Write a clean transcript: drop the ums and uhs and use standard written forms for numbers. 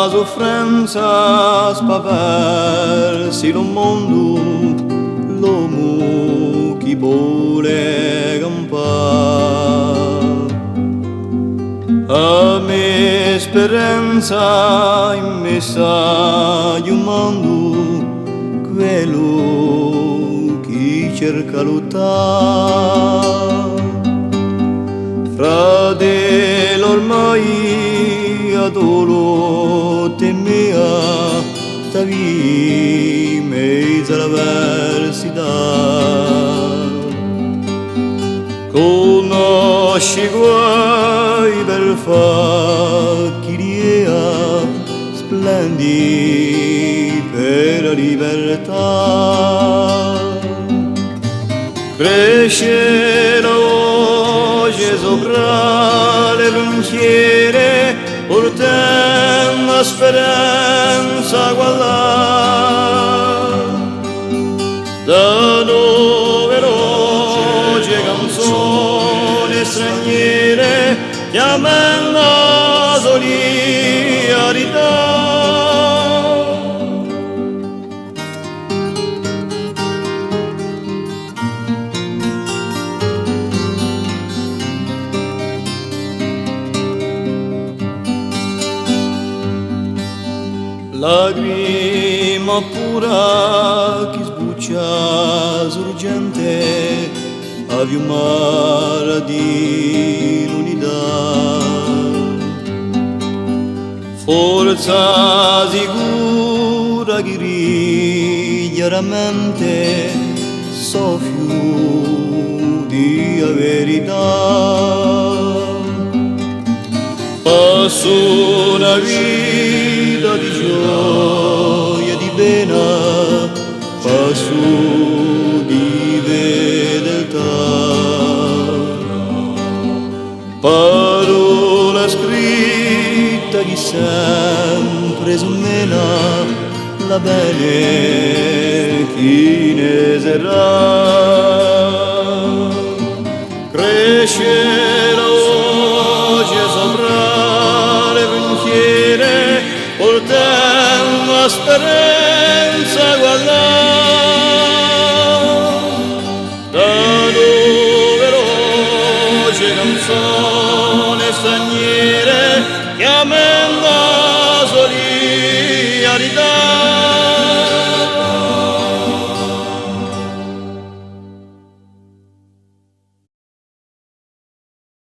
soffrenza spaversi lo mondo, l'uomo chi vuole campare. A me speranza immessa di un mondo, quello chi cerca lottare. Fratello ormai adoro temea, ta vi mezzo all'avversità. Conosci guai per facchiria, splendi per la libertà. Cresce la voce sopra le frontiere, portando la speranza guardare. Da numerose canzoni straniere chiamano la solidarietà. Lagrima pura che sbuccia sorgente a fiumare di l'unità. Forza sicura che chiaramente soffio di verità. Passo una vita di gioia e di pena, passo di fedeltà. Parola scritta che sempre smena la bene chi ne sarà. Cresce la voce sopra le frontiere, portando la speranza guardare.